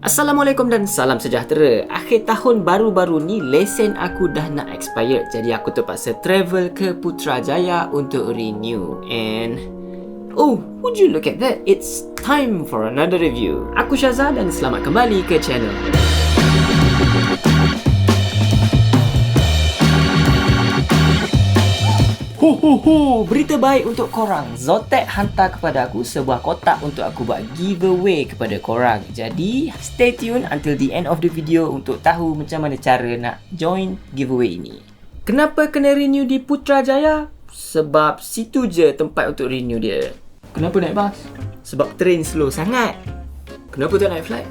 Assalamualaikum dan salam sejahtera. Akhir tahun baru-baru ni lesen aku dah nak expired. Jadi aku terpaksa travel ke Putrajaya untuk renew. And oh, would you look at that? It's time for another review. Aku Syazah dan selamat kembali ke channel. Berita baik untuk korang. Zotac hantar kepada aku sebuah kotak untuk aku buat giveaway kepada korang. Jadi stay tune until the end of the video untuk tahu macam mana cara nak join giveaway ini. Kenapa kena renew di Putrajaya? Sebab situ je tempat untuk renew dia. Kenapa naik bas? Sebab train slow sangat. Kenapa tak naik flight?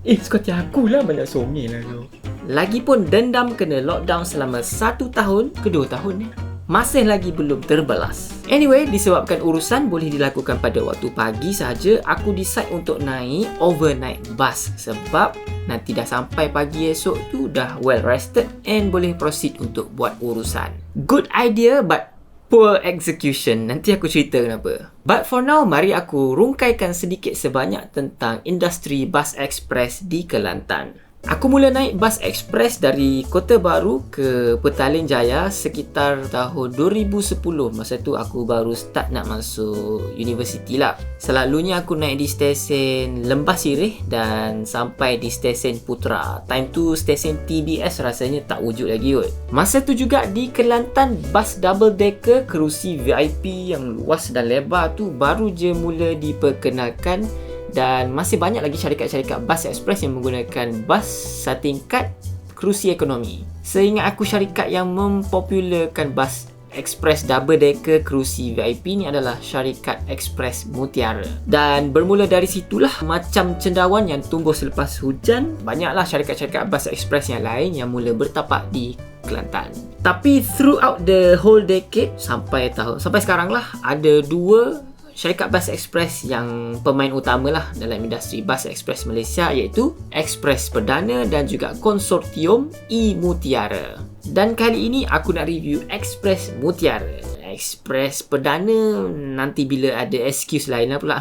Sekoti aku lah, banyak songil lah tu. Lagipun dendam kena lockdown selama 1 tahun ke 2 tahun ni masih lagi belum terbalas. Anyway, disebabkan urusan boleh dilakukan pada waktu pagi sahaja, aku decide untuk naik overnight bus sebab nanti dah sampai pagi esok tu dah well rested and boleh proceed untuk buat urusan. Good idea but poor execution. Nanti aku cerita kenapa. But for now, mari aku rungkaikan sedikit sebanyak tentang industri bas ekspres di Kelantan. Aku mula naik bas ekspres dari Kota Baru ke Petaling Jaya sekitar tahun 2010. Masa tu aku baru start nak masuk universiti lah. Selalunya aku naik di stesen Lembah Sirih dan sampai di stesen Putra. Time tu stesen TBS rasanya tak wujud lagi kot. Masa tu juga di Kelantan, bas double decker kerusi VIP yang luas dan lebar tu baru je mula diperkenalkan. Dan masih banyak lagi syarikat-syarikat bas ekspres yang menggunakan bas setingkat kerusi ekonomi. Seingat aku, syarikat yang mempopularkan bas ekspres double decker kerusi VIP ni adalah syarikat Ekspres Mutiara. Dan bermula dari situlah macam cendawan yang tumbuh selepas hujan, banyaklah syarikat-syarikat bas ekspres yang lain yang mula bertapak di Kelantan. Tapi throughout the whole decade sampai sekarang lah, ada 2 syarikat bas ekspres yang pemain utama lah dalam industri bas ekspres Malaysia, iaitu Ekspres Perdana dan juga konsortium E-Mutiara. Dan kali ini aku nak review Ekspres Mutiara. Ekspres Perdana nanti bila ada excuse lain lah pula.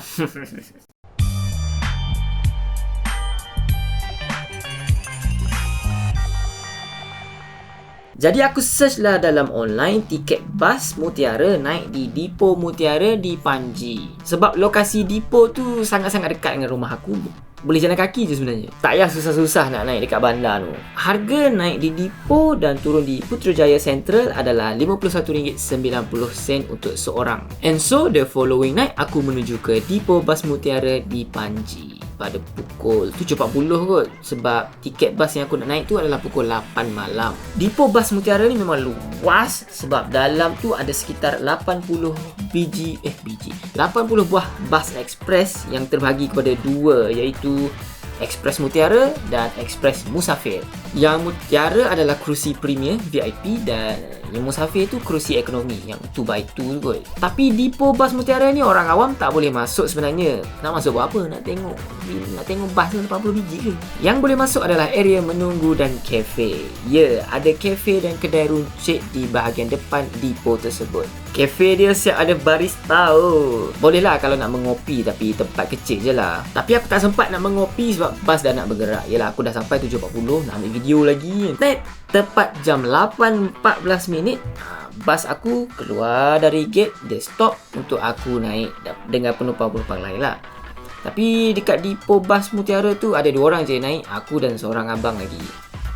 Jadi aku search lah dalam online tiket bas Mutiara naik di Depo Mutiara di Panji. Sebab lokasi depo tu sangat-sangat dekat dengan rumah aku. Boleh jalan kaki je sebenarnya. Tak payah susah-susah nak naik dekat bandar tu. Harga naik di depo dan turun di Putrajaya Central adalah RM51.90 untuk seorang. And so the following night aku menuju ke Depo Bas Mutiara di Panji pada pukul 7.40 kot. Sebab tiket bas yang aku nak naik tu adalah pukul 8 malam. Depo Bas Mutiara ni memang luas sebab dalam tu ada sekitar 80 buah bas ekspres yang terbahagi kepada 2, iaitu Ekspres Mutiara dan Ekspres Musafir. Yang Mutiara adalah kerusi premier VIP dan yang Musafir tu kerusi ekonomi yang 2x2 kot. Tapi Depo Bas Mutiara ni orang awam tak boleh masuk sebenarnya. Nak masuk buat apa? Nak tengok bas tu 80 biji ke? Yang boleh masuk adalah area menunggu dan kafe. Ya, ada kafe dan kedai runcit di bahagian depan depo tersebut. Kafe dia siap ada barista. Boleh lah kalau nak mengopi, tapi tempat kecil je lah. Tapi aku tak sempat nak mengopi sebab bas dah nak bergerak. Yelah, aku dah sampai 7.40 nak ambil video lagi. Tepat jam 8.14 bas aku keluar dari gate. Dia stop untuk aku naik dengan penumpang-penumpang lain lah. Tapi dekat Depo Bas Mutiara tu ada 2 orang je naik, aku dan seorang abang lagi.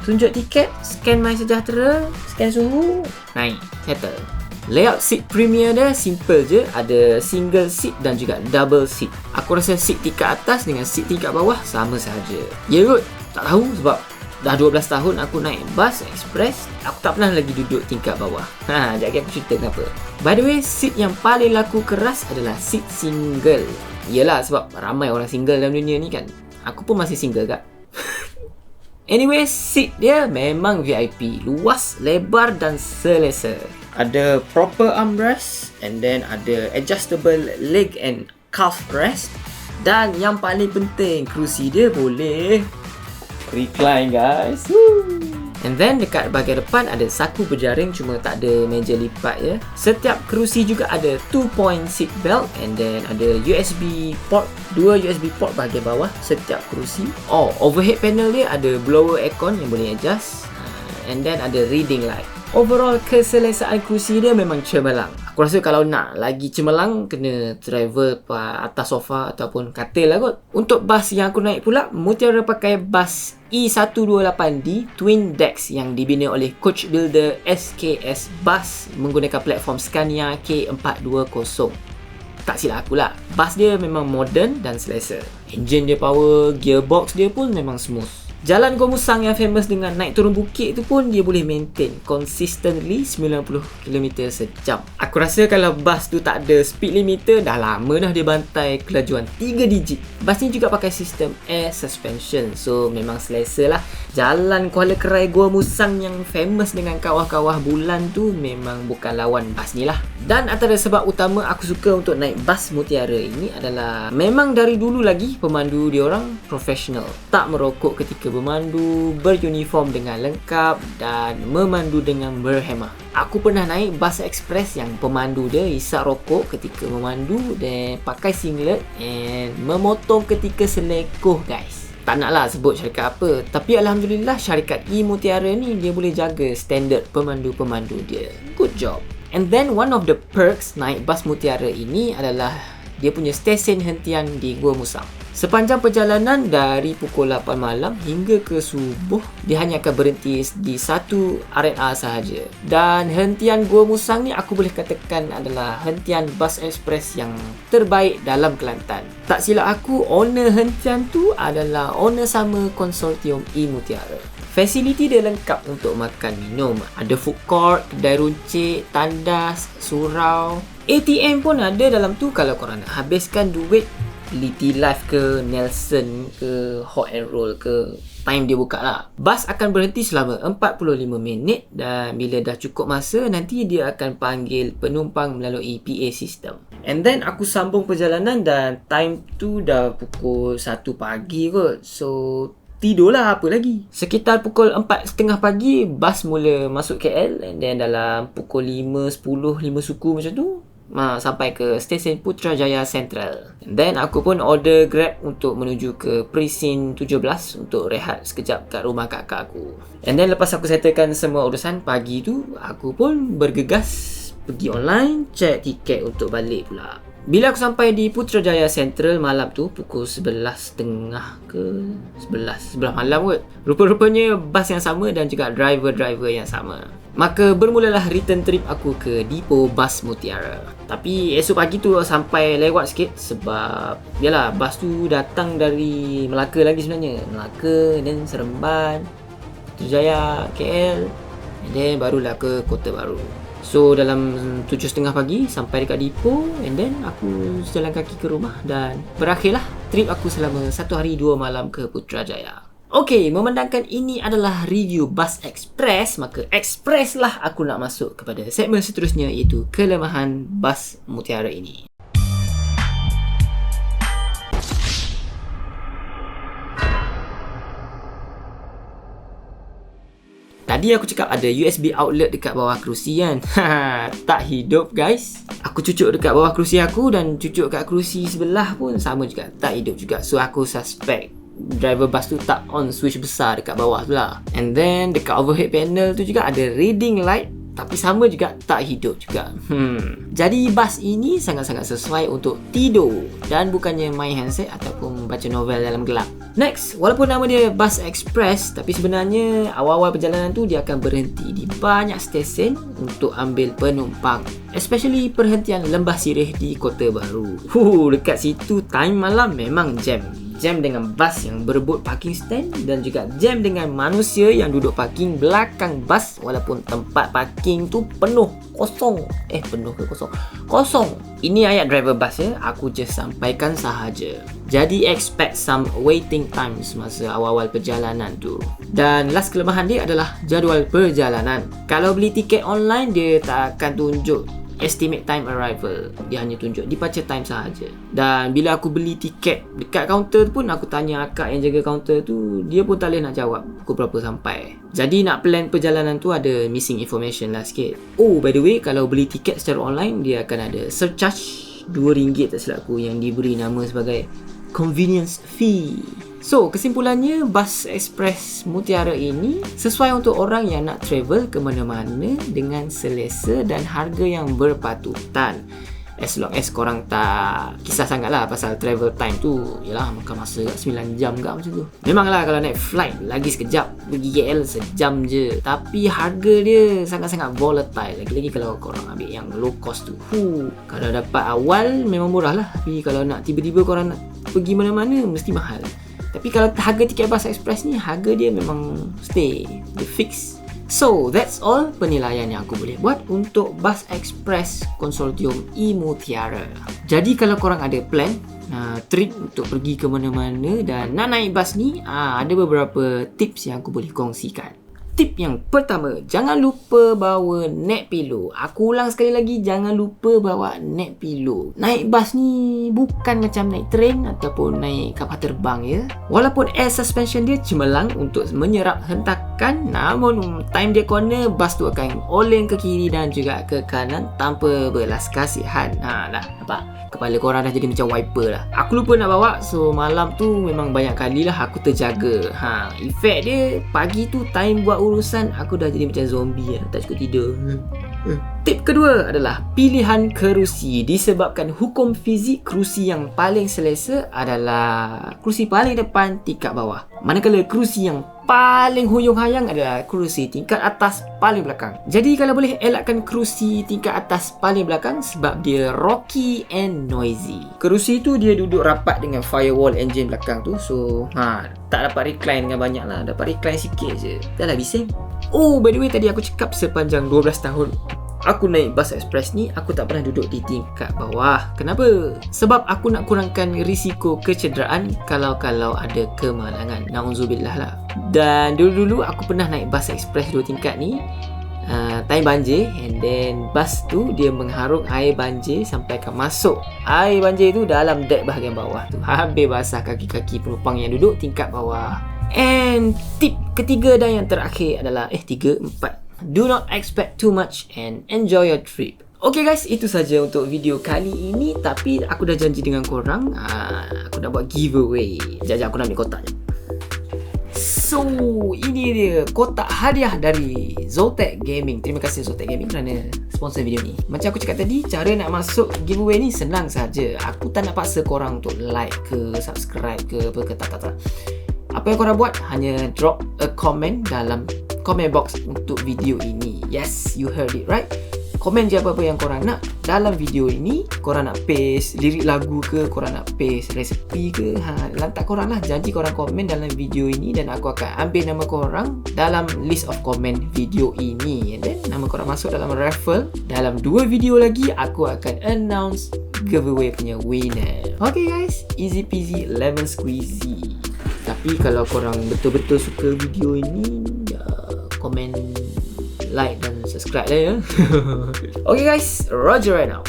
Tunjuk tiket, scan My Sejahtera, scan suhu, naik, settle. Layout seat premier dia simple je. Ada single seat dan juga double seat. Aku rasa seat tingkat atas dengan seat tingkat bawah sama sahaja. Ya kot, tak tahu sebab dah 12 tahun aku naik bas ekspres, aku tak pernah lagi duduk tingkat bawah. Sekejap aku cerita kenapa. By the way, seat yang paling laku keras adalah seat single. Yelah, sebab ramai orang single dalam dunia ni kan. Aku pun masih single kak. Anyway, seat dia memang VIP. Luas, lebar dan selesa. Ada proper armrest and then ada adjustable leg and calf rest. Dan yang paling penting, kerusi dia boleh recline guys. And then dekat bahagian depan ada saku berjaring cuma tak ada meja lipat ya. Setiap kerusi juga ada 2-point seat belt, and then ada USB port, 2 USB port bahagian bawah setiap kerusi. Overhead panel dia ada blower aircon yang boleh adjust, and then ada reading light. Overall keselesaan kerusi dia memang cemerlang. Aku rasa kalau nak lagi cemerlang kena travel atas sofa ataupun katil lah kot. Untuk bas yang aku naik pula, Mutiara pakai bas E128D Twin Dex yang dibina oleh coach builder SKS Bus menggunakan platform Scania K420. Tak silap aku lah, bas dia memang moden dan selesa. Enjin dia power, gearbox dia pun memang smooth. Jalan Gua Musang yang famous dengan naik turun bukit tu pun dia boleh maintain consistently 90 km sejam. Aku rasa kalau bas tu tak ada speed limiter, dah lama dah dia bantai kelajuan 3 digit. Bas ni juga pakai sistem air suspension, so memang selesa lah. Jalan Kuala Kerai Gua Musang yang famous dengan kawah-kawah bulan tu memang bukan lawan bas ni lah. Dan antara sebab utama aku suka untuk naik bas Mutiara ini adalah memang dari dulu lagi pemandu diorang profesional. Tak merokok ketika bermandu, beruniform dengan lengkap dan memandu dengan berhemah. Aku pernah naik bas ekspres yang pemandu dia isap rokok ketika memandu dan pakai singlet and memotong ketika selekoh guys. Tak naklah sebut syarikat apa, tapi Alhamdulillah syarikat E-Mutiara ni dia boleh jaga standard pemandu-pemandu dia. Good job. And then one of the perks naik bas Mutiara ini adalah dia punya stesen hentian di Gua Musang. Sepanjang perjalanan dari pukul 8 malam hingga ke subuh, dia hanya akan berhenti di satu R&R sahaja. Dan hentian Gua Musang ni aku boleh katakan adalah hentian bas ekspres yang terbaik dalam Kelantan. Tak silap aku, owner hentian tu adalah owner sama konsortium E-Mutiara. Fasiliti dia lengkap untuk makan minum. Ada food court, kedai runcit, tandas, surau. ATM pun ada dalam tu kalau korang nak habiskan duit. Liti Life ke, Nelson ke, Hot and Roll ke, time dia buka lah. Bas akan berhenti selama 45 minit dan bila dah cukup masa, nanti dia akan panggil penumpang melalui PA system. And then aku sambung perjalanan dan time tu dah pukul 1 pagi kot. So tidurlah apa lagi. Sekitar pukul 4.30 pagi, bas mula masuk KL and then dalam pukul 5, 10, 5 suku macam tu sampai ke stesen Putrajaya Central. And then aku pun order Grab untuk menuju ke Precinct 17 untuk rehat sekejap kat rumah kakak aku. And then lepas aku settlekan semua urusan pagi tu, aku pun bergegas pergi online check tiket untuk balik pula. Bila aku sampai di Putrajaya Central malam tu pukul 11.30 ke 11 malam kot. Rupa-rupanya bas yang sama dan juga driver-driver yang sama. Maka bermulalah return trip aku ke Depo Bas Mutiara. Tapi esok pagi tu sampai lewat sikit sebab yalah bas tu datang dari Melaka lagi sebenarnya. Melaka, then Seremban, Putrajaya, KL, and then barulah ke Kota Baru. So dalam 7.30 pagi sampai dekat Depo, and then aku jalan kaki ke rumah dan berakhirlah trip aku selama 1 hari 2 malam ke Putrajaya. Okey, memandangkan ini adalah review bas ekspres, maka ekspres lah aku nak masuk kepada segmen seterusnya iaitu kelemahan bas Mutiara ini. Tadi aku cakap ada USB outlet dekat bawah kerusi kan. Tak hidup guys. Aku cucuk dekat bawah kerusi aku dan cucuk kat kerusi sebelah pun sama juga. Tak hidup juga. So aku suspect driver bus tu tak on switch besar dekat bawah tu lah. And then dekat overhead panel tu juga ada reading light, tapi sama juga tak hidup juga. Jadi bas ini sangat-sangat sesuai untuk tidur dan bukannya main handset ataupun baca novel dalam gelap. Next, walaupun nama dia bas ekspres, tapi sebenarnya awal-awal perjalanan tu dia akan berhenti di banyak stesen untuk ambil penumpang. Especially perhentian Lembah Sirih di Kota Baru. Dekat situ time malam memang jam. Jam dengan bas yang berebut parking stand dan juga jam dengan manusia yang duduk parking belakang bas walaupun tempat parking tu penuh. Kosong. Penuh ke kosong? Kosong. Ini ayat driver bus ya. Aku just sampaikan sahaja. Jadi expect some waiting time semasa awal-awal perjalanan tu. Dan last kelemahan dia adalah jadual perjalanan. Kalau beli tiket online, dia tak akan tunjuk estimate time arrival. Dia hanya tunjuk departure time sahaja. Dan bila aku beli tiket dekat kaunter pun, aku tanya akak yang jaga kaunter tu, dia pun tak boleh nak jawab pukul berapa sampai. Jadi nak plan perjalanan tu ada missing information lah sikit. Oh, by the way, kalau beli tiket secara online, dia akan ada surcharge RM2 tak silap aku, yang diberi nama sebagai convenience fee. So, kesimpulannya, Bus Express Mutiara ini sesuai untuk orang yang nak travel ke mana-mana dengan selesa dan harga yang berpatutan. As long as korang tak kisah sangat lah pasal travel time tu. Yalah, makan masa 9 jam ke macam tu. Memanglah kalau naik flight lagi sekejap, pergi KL sejam je. Tapi harga dia sangat-sangat volatile. Lagi-lagi kalau korang ambil yang low cost tu. Kalau dapat awal memang murah lah. Tapi kalau nak tiba-tiba korang nak pergi mana-mana, mesti mahal. Tapi kalau harga tiket Bus Express ni, harga dia memang stay, dia fix. So, that's all penilaian yang aku boleh buat untuk Bus Express Konsortium E-Mutiara. Jadi kalau korang ada plan trip untuk pergi ke mana-mana dan nak naik bas ni, ada beberapa tips yang aku boleh kongsikan. Tip yang pertama, jangan lupa bawa neck pillow. Aku ulang sekali lagi, jangan lupa bawa neck pillow. Naik bas ni bukan macam naik train ataupun naik kapal terbang ya. Walaupun air suspension dia cemerlang untuk menyerap hentakan, namun time dia corner, bas tu akan oleng ke kiri dan juga ke kanan tanpa belas kasihan. Dah nampak? Kepala korang dah jadi macam wiper lah. Aku lupa nak bawa, so malam tu memang banyak kali lah aku terjaga. Efek dia, pagi tu time buat urusan, aku dah jadi macam zombie lah, tak cukup tidur. Tip kedua adalah pilihan kerusi. Disebabkan hukum fizik, kerusi yang paling selesa adalah kerusi paling depan tingkat bawah. Manakala kerusi yang paling huyung-hayang adalah kerusi tingkat atas paling belakang. Jadi kalau boleh elakkan kerusi tingkat atas paling belakang sebab dia rocky and noisy. Kerusi tu dia duduk rapat dengan firewall engine belakang tu, so tak dapat recline dengan banyak lah. Dapat recline sikit je, dah lah bising. Oh, by the way, tadi aku cakap sepanjang 12 tahun aku naik Bus Express ni, aku tak pernah duduk di tingkat bawah. Kenapa? Sebab aku nak kurangkan risiko kecederaan kalau ada kemalangan. Na'udzubillah lah. Dan dulu-dulu aku pernah naik Bus Express 2 tingkat ni, time banjir, and then bus tu dia mengharung air banjir sampai akan masuk air banjir tu dalam dek bahagian bawah tu. Habis basah kaki-kaki penumpang yang duduk tingkat bawah. And tip ketiga dan yang terakhir adalah 4, do not expect too much and enjoy your trip. Okay guys, itu saja untuk video kali ini. Tapi aku dah janji dengan korang, aku nak buat giveaway. Sekejap aku nak ambil kotak je. So, ini dia kotak hadiah dari Zotac Gaming. Terima kasih Zotac Gaming kerana sponsor video ni. Macam aku cakap tadi, cara nak masuk giveaway ni senang saja. Aku tak nak paksa korang untuk like ke, subscribe ke, apa ke, tak. Apa yang korang buat, hanya drop a comment dalam comment box untuk video ini. Yes, you heard it right. Komen je apa-apa yang korang nak dalam video ini. Korang nak paste lirik lagu ke, korang nak paste resepi ke, lantak korang lah. Janji korang komen dalam video ini dan aku akan ambil nama korang dalam list of comment video ini. And then nama korang masuk dalam raffle. Dalam 2 video lagi aku akan announce giveaway punya winner. Okay guys, easy peasy lemon squeezy. Tapi kalau korang betul-betul suka video ini, komen, like dan subscribe lah ya. Okay guys, Roger right now.